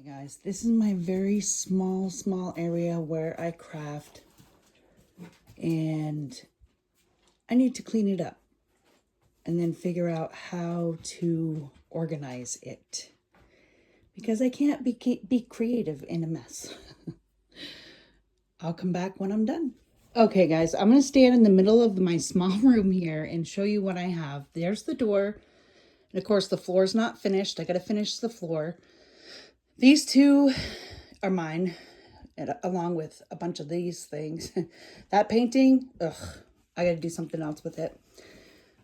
Hey guys, this is my very small area where I craft, and I need to clean it up and then figure out how to organize it because I can't be creative in a mess. I'll come back when I'm done. Okay guys, I'm going to stand in the middle of my small room here and show you what I have. There's the door. And of course the floor's not finished. I got to finish the floor. These two are mine, along with a bunch of these things. That painting, ugh, I got to do something else with it.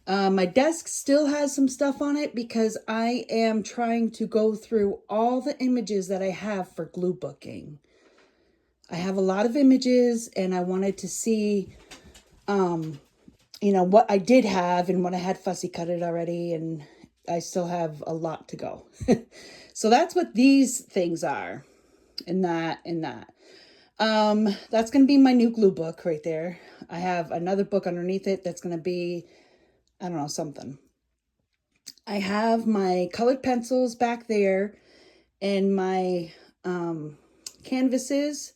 My desk still has some stuff on it because I am trying to go through all the images that I have for glue booking. I have a lot of images and I wanted to see, what I did have and what I had fussy cutted already, and I still have a lot to go. So that's what these things are, and that. That's going to be my new glue book right there. I have another book underneath it that's going to be, I don't know, something. I have my colored pencils back there and my canvases.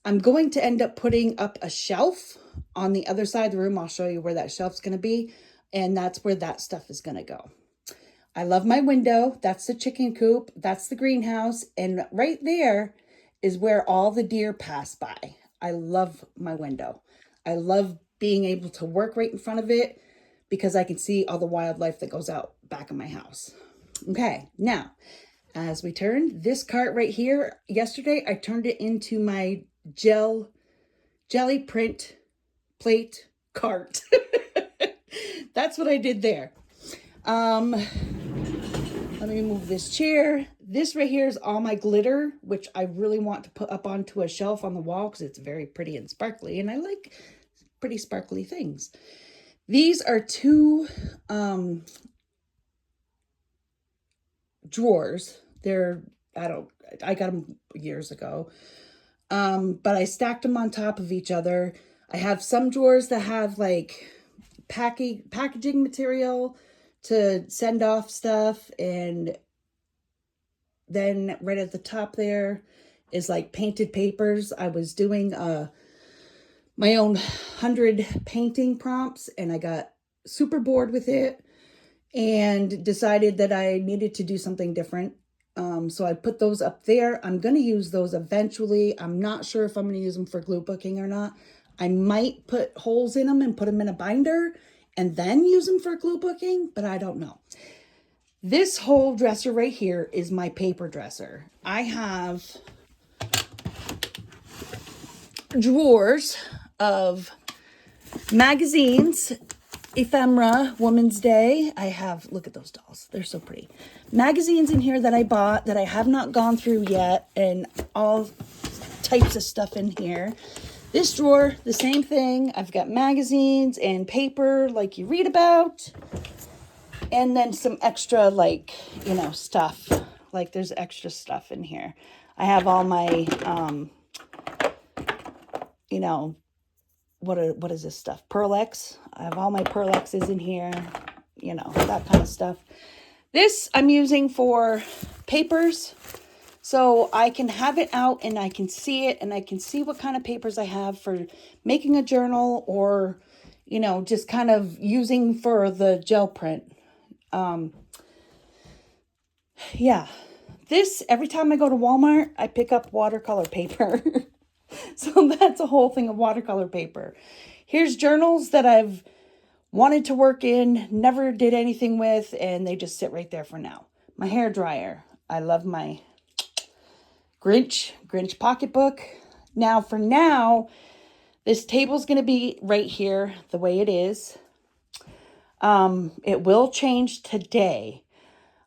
I'm going to end up putting up a shelf on the other side of the room. I'll show you where that shelf's going to be, and that's where that stuff is going to go. I love my window. That's the chicken coop. That's the greenhouse. And right there is where all the deer pass by. I love my window. I love being able to work right in front of it because I can see all the wildlife that goes out back of my house. Okay, now, as we turn this cart right here, yesterday I turned it into my jelly print plate cart. That's what I did there. Let me move this chair. This right here is all my glitter, which I really want to put up onto a shelf on the wall because it's very pretty and sparkly, and I like pretty sparkly things. These are two drawers. I got them years ago. But I stacked them on top of each other. I have some drawers that have like packaging material to send off stuff, and then right at the top there is like painted papers. I was doing my own 100 painting prompts, and I got super bored with it and decided that I needed to do something different. So I put those up there. I'm going to use those eventually. I'm not sure if I'm going to use them for glue booking or not. I might put holes in them and put them in a binder and then use them for glue booking, but I don't know. This whole dresser right here is my paper dresser. I have drawers of magazines, ephemera, Woman's Day. I have, look at those dolls. They're so pretty. Magazines in here that I bought that I have not gone through yet, and all types of stuff in here. This drawer, the same thing. I've got magazines and paper like you read about. And then some extra, like, stuff. Like, there's extra stuff in here. I have all my, what is this stuff? Pearl-Ex. I have all my Pearl-X's in here. That kind of stuff. This I'm using for papers. So I can have it out and I can see it, and I can see what kind of papers I have for making a journal, or, just kind of using for the gel print. Yeah, every time I go to Walmart, I pick up watercolor paper. So that's a whole thing of watercolor paper. Here's journals that I've wanted to work in, never did anything with, and they just sit right there for now. My hair dryer. I love my Grinch pocketbook. Now, for now, this table's going to be right here the way it is. It will change today.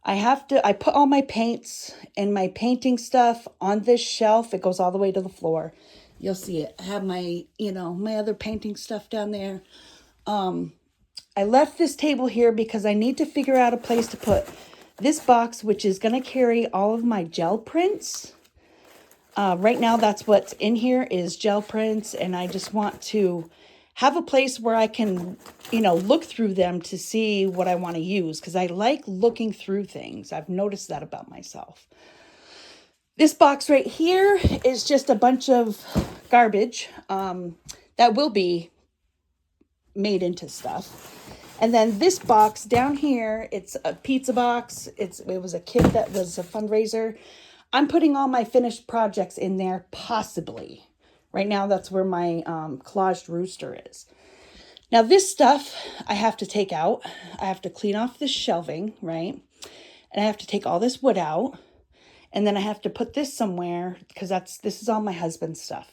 I put all my paints and my painting stuff on this shelf. It goes all the way to the floor. You'll see it. I have my, my other painting stuff down there. I left this table here because I need to figure out a place to put this box, which is going to carry all of my gel prints. Right now, that's what's in here is gel prints, and I just want to have a place where I can, look through them to see what I want to use, because I like looking through things. I've noticed that about myself. This box right here is just a bunch of garbage that will be made into stuff. And then this box down here, it's a pizza box. It was a kit that was a fundraiser. I'm putting all my finished projects in there, possibly. Right now, that's where my collaged rooster is. Now, this stuff I have to take out. I have to clean off this shelving, right? And I have to take all this wood out. And then I have to put this somewhere because this is all my husband's stuff.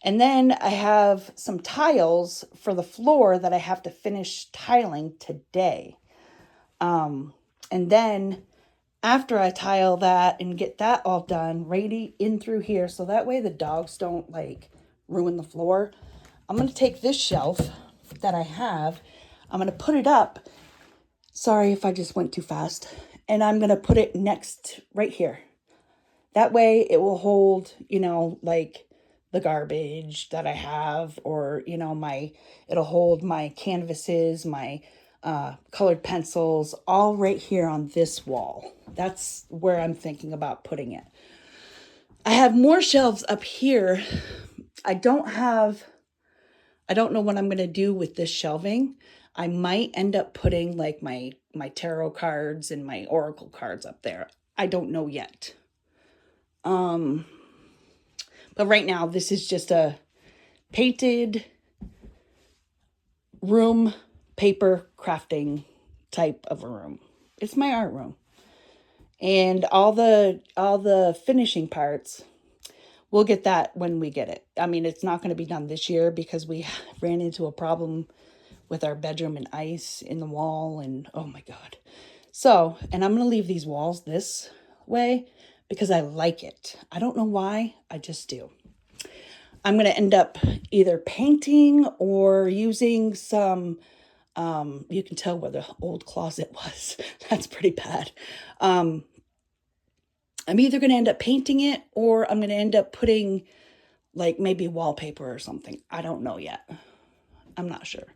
And then I have some tiles for the floor that I have to finish tiling today. And then after I tile that and get that all done, ready in through here, so that way the dogs don't like ruin the floor, I'm going to take this shelf that I have, I'm going to put it up. Sorry if I just went too fast. And I'm going to put it next right here. That way it will hold, like the garbage that I have, or, it'll hold my canvases, my colored pencils, all right here on this wall. That's where I'm thinking about putting it. I have more shelves up here. I don't know what I'm going to do with this shelving. I might end up putting like my tarot cards and my oracle cards up there. I don't know yet. But right now, this is just a painted room, paper crafting type of a room. It's my art room. And all the finishing parts, we'll get that when we get it. I mean, it's not going to be done this year because we ran into a problem with our bedroom and ice in the wall, and oh my God. So, and I'm going to leave these walls this way because I like it. I don't know why, I just do. I'm going to end up either painting or using some, you can tell where the old closet was. That's pretty bad. I'm either going to end up painting it or I'm going to end up putting like maybe wallpaper or something. I don't know yet. I'm not sure.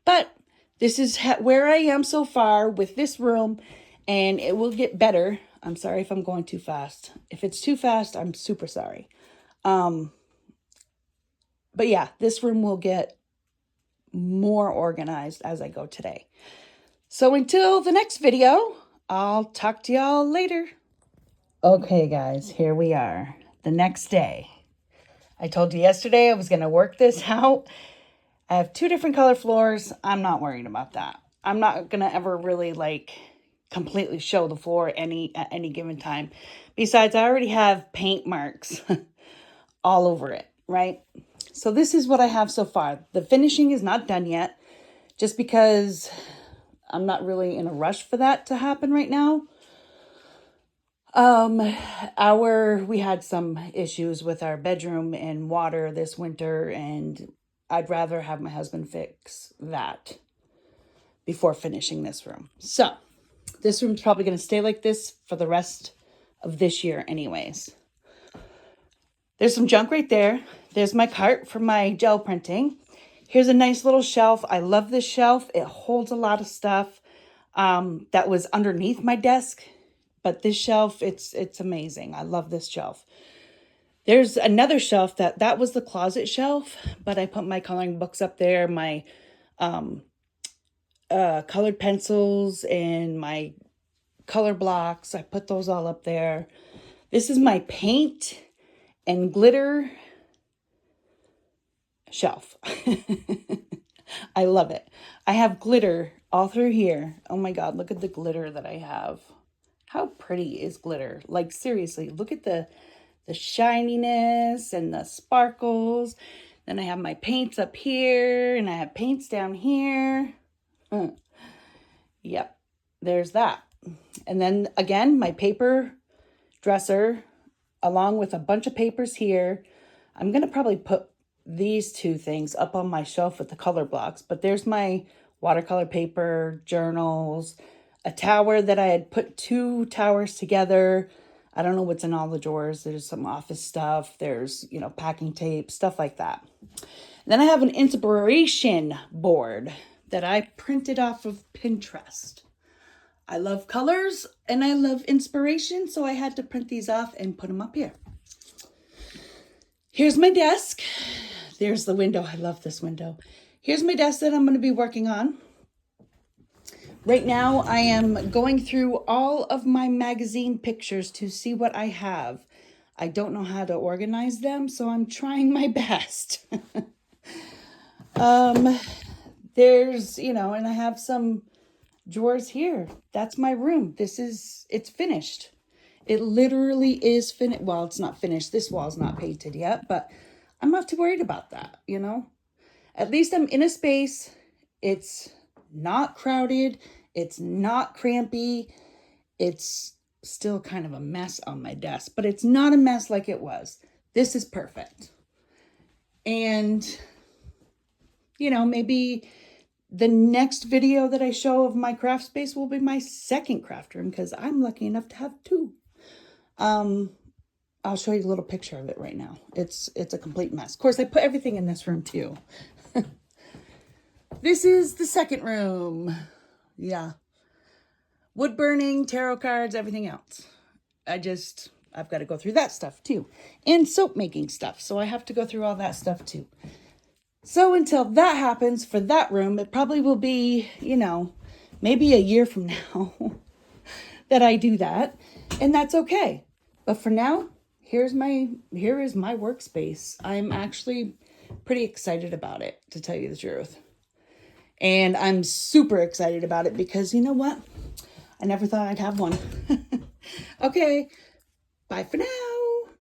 But this is where I am so far with this room, and it will get better. I'm sorry if I'm going too fast. If it's too fast, I'm super sorry. But yeah, this room will get more organized as I go today. So until the next video, I'll talk to y'all later. Okay, guys, here we are. The next day. I told you yesterday I was going to work this out. I have 2 different color floors. I'm not worried about that. I'm not going to ever really completely show the floor at any given time. Besides, I already have paint marks all over it, right? So this is what I have so far. The finishing is not done yet just because I'm not really in a rush for that to happen right now. We had some issues with our bedroom and water this winter, and I'd rather have my husband fix that before finishing this room. So this room's probably going to stay like this for the rest of this year anyways. There's some junk right there. There's my cart for my gel printing. Here's a nice little shelf. I love this shelf. It holds a lot of stuff that was underneath my desk. But this shelf, it's amazing. I love this shelf. There's another shelf that was the closet shelf, but I put my coloring books up there, my colored pencils and my color blocks. I put those all up there. This is my paint and glitter shelf. I love it. I have glitter all through here. Oh my God, look at the glitter that I have. How pretty is glitter? Like seriously, look at the shininess and the sparkles. Then I have my paints up here and I have paints down here. Yep, there's that. And then again, my paper dresser along with a bunch of papers here. I'm going to probably put these 2 things up on my shelf with the color blocks, but there's my watercolor paper, journals, a tower that I had put 2 towers together. I don't know what's in all the drawers. There's some office stuff. There's, packing tape, stuff like that. Then I have an inspiration board that I printed off of Pinterest. I love colors and I love inspiration, so I had to print these off and put them up here. Here's my desk. There's the window. I love this window. Here's my desk that I'm going to be working on. Right now, I am going through all of my magazine pictures to see what I have. I don't know how to organize them, so I'm trying my best. There's, and I have some drawers here. That's my room. It's finished. It literally is finished. Well, it's not finished. This wall's not painted yet, but I'm not too worried about that, At least I'm in a space. It's not crowded. It's not crampy. It's still kind of a mess on my desk, but it's not a mess like it was. This is perfect. And, maybe the next video that I show of my craft space will be my second craft room because I'm lucky enough to have two. I'll show you a little picture of it right now. It's a complete mess. Of course, I put everything in this room too. This is the second room. Yeah. Wood burning, tarot cards, everything else. I've got to go through that stuff too. And soap making stuff. So I have to go through all that stuff too. So until that happens for that room, it probably will be, maybe a year from now that I do that. And that's okay. But for now, here is my workspace. I'm actually pretty excited about it, to tell you the truth. And I'm super excited about it because you know what? I never thought I'd have one. Okay, bye for now.